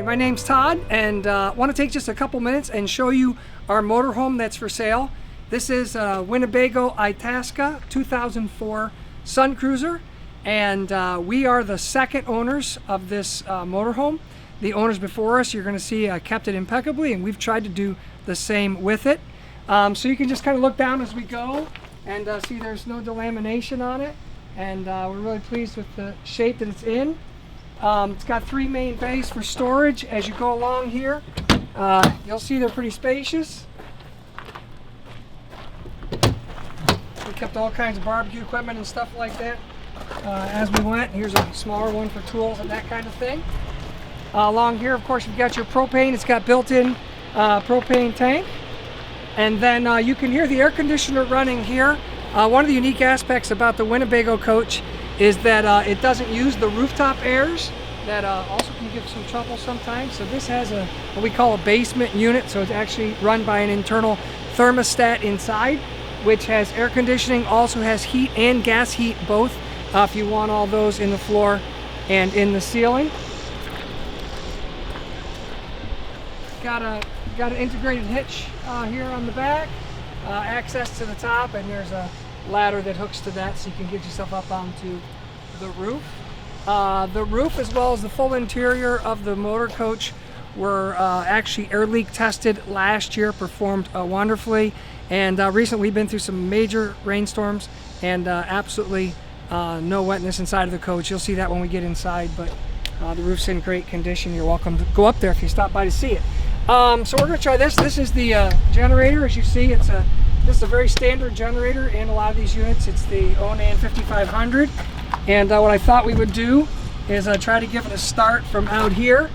Hi, my name's Todd, and want to take just a couple minutes and show you our motorhome that's for sale. This is Winnebago Itasca 2004 Suncruiser, and we are the second owners of this motorhome. The owners before us, you're going to see, kept it impeccably, and we've tried to do the same with it. So you can just kind of look down as we go and see there's no delamination on it, and we're really pleased with the shape that it's in. It's got 3 main bays for storage. As you go along here, you'll see they're pretty spacious. We kept all kinds of barbecue equipment and stuff like that as we went. Here's a smaller one for tools and that kind of thing. Along here, of course, you've got your propane. It's got built-in propane tank. And then you can hear the air conditioner running here. One of the unique aspects about the Winnebago coach is that it doesn't use the rooftop airs that also can give some trouble sometimes. So this has what we call a basement unit, so it's actually run by an internal thermostat inside, which has air conditioning, also has heat and gas heat both, if you want all those in the floor and in the ceiling. Got an integrated hitch here on the back, access to the top, and there's a ladder that hooks to that so you can get yourself up onto the roof. The roof, as well as the full interior of the motor coach, were actually air leak tested last year, performed wonderfully, and recently we've been through some major rainstorms and absolutely no wetness inside of the coach. You'll see that when we get inside, but the roof's in great condition. You're welcome to go up there if you stop by to see it. So we're going to try this. This is the generator. As you see, this is a very standard generator in a lot of these units. It's the Onan 5500. And what I thought we would do is try to give it a start from out here.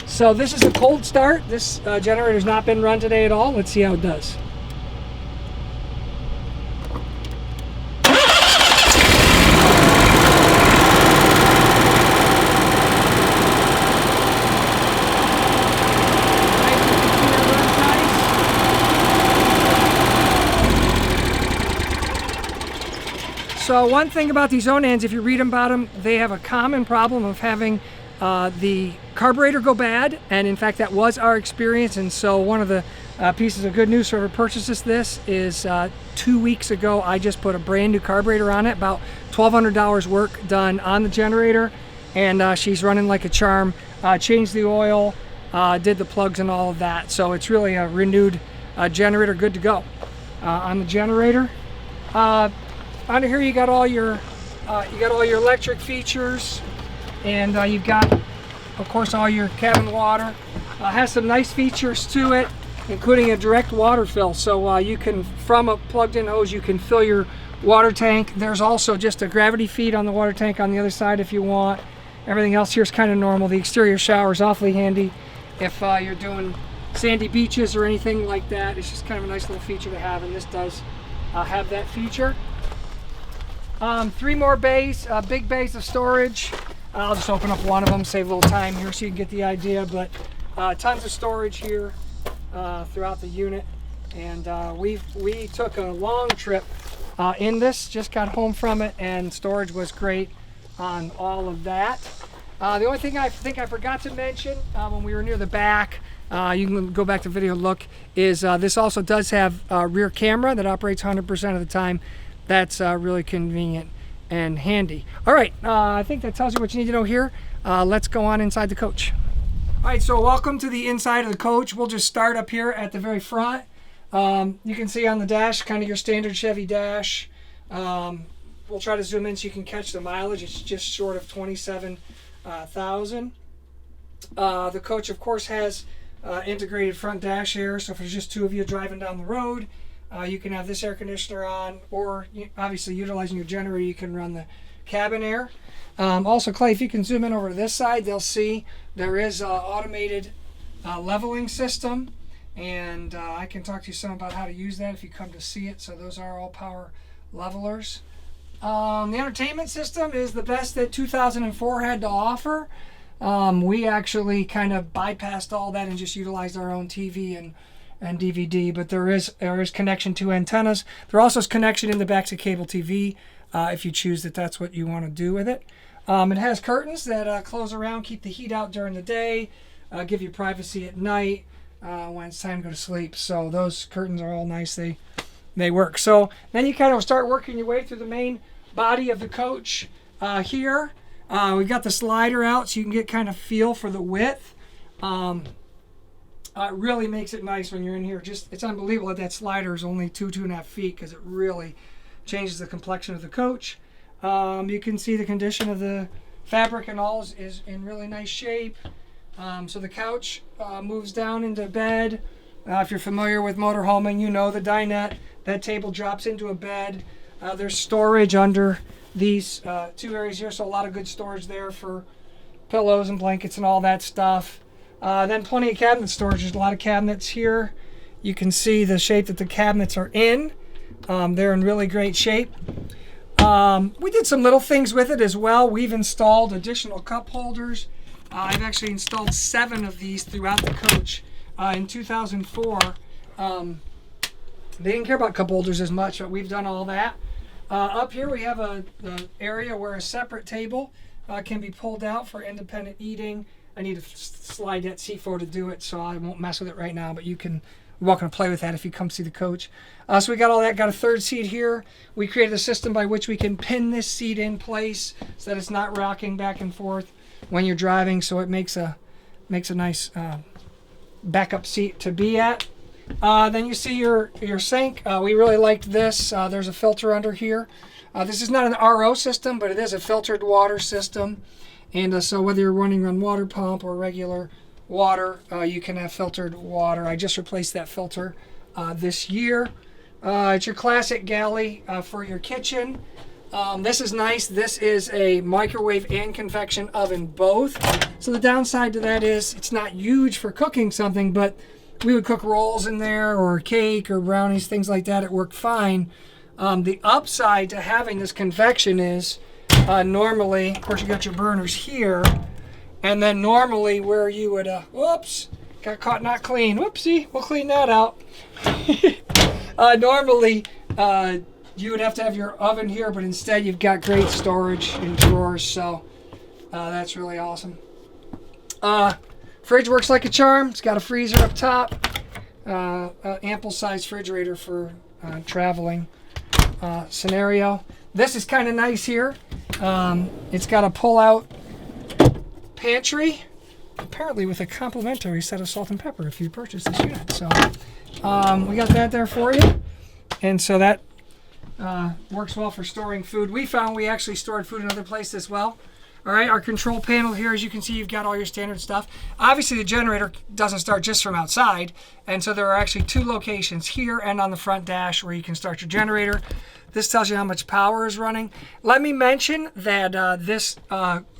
So this is a cold start. This generator's not been run today at all. Let's see how it does. So one thing about these Onans, if you read about them, they have a common problem of having the carburetor go bad, and in fact that was our experience. And so one of the pieces of good news for whoever purchases this is 2 weeks ago I just put a brand new carburetor on it, about $1,200 work done on the generator, and she's running like a charm. Changed the oil, did the plugs and all of that, so it's really a renewed generator, good to go on the generator. Under here you got all your electric features, and you've got, of course, all your cabin water. Has some nice features to it, including a direct water fill. So you can, from a plugged-in hose, you can fill your water tank. There's also just a gravity feed on the water tank on the other side if you want. Everything else here is kind of normal. The exterior shower is awfully handy if you're doing sandy beaches or anything like that. It's just kind of a nice little feature to have, and this does have that feature. 3 more bays, big bays of storage. I'll just open up one of them, save a little time here so you can get the idea, but tons of storage here throughout the unit. And we took a long trip in this, just got home from it, and storage was great on all of that. The only thing I think I forgot to mention when we were near the back, you can go back to video and look, is this also does have a rear camera that operates 100% of the time. That's really convenient and handy. All right, I think that tells you what you need to know here. Let's go on inside the coach. All right, so welcome to the inside of the coach. We'll just start up here at the very front. You can see on the dash, kind of your standard Chevy dash. We'll try to zoom in so you can catch the mileage. It's just short of 27,000. The coach, of course, has integrated front dash air, so if there's just 2 of you driving down the road, you can have this air conditioner on, or obviously utilizing your generator, you can run the cabin air. Also, Clay, if you can zoom in over to this side, they'll see there is an automated leveling system, and I can talk to you some about how to use that if you come to see it. So those are all power levelers. The entertainment system is the best that 2004 had to offer. We actually kind of bypassed all that and just utilized our own TV and DVD, but there is connection to antennas. There also is connection in the back to cable TV if you choose that's what you want to do with it. It has curtains that close around, keep the heat out during the day. give you privacy at night when it's time to go to sleep. So those curtains are all nice. They work. So then you kind of start working your way through the main body of the coach here. We've got the slider out so you can get kind of feel for the width. It really makes it nice when you're in here. It's unbelievable that slider is only 2.5 feet because it really changes the complexion of the coach. You can see the condition of the fabric and all is in really nice shape. So the couch moves down into bed. If you're familiar with motorhoming, you know the dinette. That table drops into a bed. There's storage under these two areas here, so a lot of good storage there for pillows and blankets and all that stuff. Then plenty of cabinet storage. There's a lot of cabinets here. You can see the shape that the cabinets are in. They're in really great shape. We did some little things with it as well. We've installed additional cup holders. I've actually installed 7 of these throughout the coach. In 2004, they didn't care about cup holders as much, but we've done all that. Up here we have an area where a separate table can be pulled out for independent eating. I need to slide that C4 to do it, so I won't mess with it right now, but you're welcome to play with that if you come see the coach. So we got all that, got a third seat here. We created a system by which we can pin this seat in place so that it's not rocking back and forth when you're driving, so it makes a nice backup seat to be at. Then you see your sink. We really liked this. There's a filter under here. This is not an RO system, but it is a filtered water system. And so whether you're running on water pump or regular water, you can have filtered water. I just replaced that filter this year. It's your classic galley for your kitchen. This is nice. This is a microwave and convection oven both. So the downside to that is it's not huge for cooking something, but we would cook rolls in there or cake or brownies, things like that. It worked fine. The upside to having this convection is normally, of course, you got your burners here, and then normally where you would, whoops, got caught not clean. Whoopsie, we'll clean that out. Normally, you would have to have your oven here, but instead you've got great storage in drawers, so that's really awesome. Fridge works like a charm. It's got a freezer up top, ample size refrigerator for traveling scenario. This is kind of nice here. It's got a pull-out pantry, apparently with a complimentary set of salt and pepper if you purchase this unit. So we got that there for you, and so that works well for storing food. We found we actually stored food in other places as well. All right, our control panel here, as you can see, you've got all your standard stuff. Obviously, the generator doesn't start just from outside, and so there are actually 2 locations here and on the front dash where you can start your generator. This tells you how much power is running. Let me mention that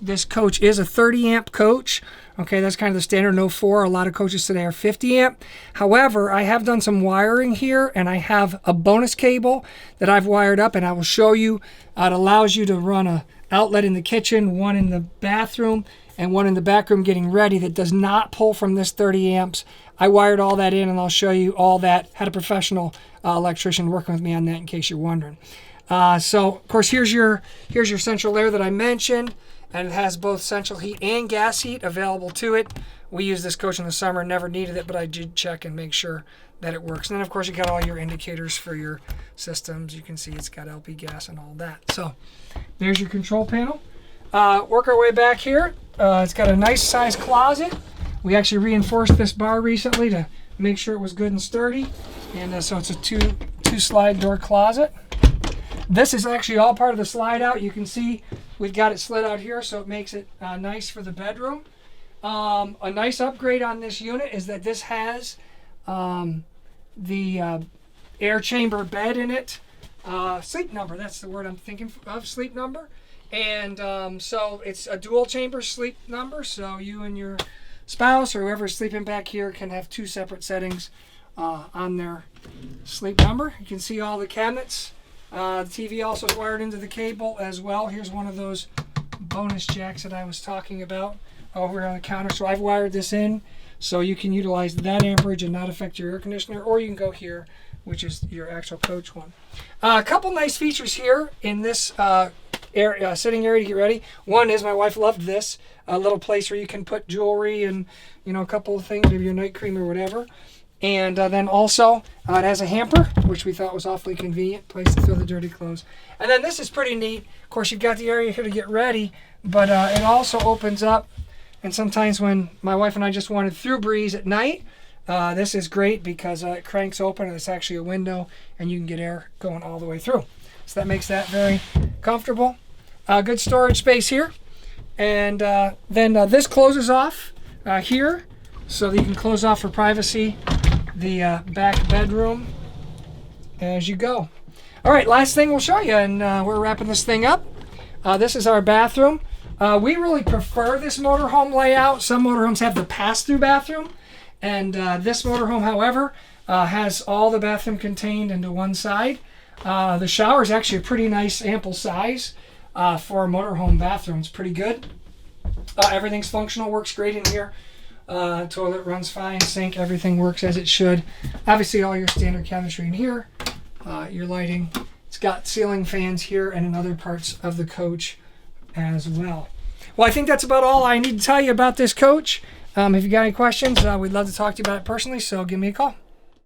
this coach is a 30 amp coach. Okay, that's kind of the standard, no 4. A lot of coaches today are 50 amp. However, I have done some wiring here, and I have a bonus cable that I've wired up, and I will show you. It allows you to run a outlet in the kitchen, one in the bathroom, and one in the back room getting ready that does not pull from this 30 amps. I wired all that in, and I'll show you all that. Had a professional electrician working with me on that in case you're wondering. So, of course, here's your central air that I mentioned, and it has both central heat and gas heat available to it. We used this coach in the summer, never needed it, but I did check and make sure that it works. And then, of course, you got all your indicators for your systems. You can see it's got LP gas and all that. So there's your control panel. Work our way back here. It's got a nice size closet. We actually reinforced this bar recently to make sure it was good and sturdy. And so it's a two slide door closet. This is actually all part of the slide out. You can see we've got it slid out here, so it makes it nice for the bedroom. A nice upgrade on this unit is that this has the air chamber bed in it. Sleep number, that's the word I'm thinking of, sleep number. And so it's a dual chamber sleep number, so you and your spouse or whoever's sleeping back here can have 2 separate settings on their sleep number. You can see all the cabinets. The TV also is wired into the cable as well. Here's one of those bonus jacks that I was talking about over on the counter. So I've wired this in so you can utilize that amperage and not affect your air conditioner, or you can go here, which is your actual coach one. A couple nice features here in this sitting area to get ready. One is my wife loved this, a little place where you can put jewelry and a couple of things, maybe your night cream or whatever. And then also it has a hamper, which we thought was awfully convenient, place to throw the dirty clothes. And then this is pretty neat. Of course, you've got the area here to get ready, but it also opens up. And sometimes when my wife and I just wanted through breeze at night, this is great because it cranks open and it's actually a window and you can get air going all the way through. So that makes that very comfortable. Good storage space here. And then this closes off here so that you can close off for privacy the back bedroom as you go. All right, last thing we'll show you, and we're wrapping this thing up. This is our bathroom. We really prefer this motorhome layout. Some motorhomes have the pass-through bathroom, and this motorhome, however, has all the bathroom contained into one side. The shower is actually a pretty nice, ample size for a motorhome bathroom. It's pretty good. Everything's functional, works great in here. Toilet runs fine, sink, everything works as it should. Obviously, all your standard cabinetry in here. Your lighting. It's got ceiling fans here and in other parts of the coach as well. Well, I think that's about all I need to tell you about this coach. If you got any questions, we'd love to talk to you about it personally, so give me a call.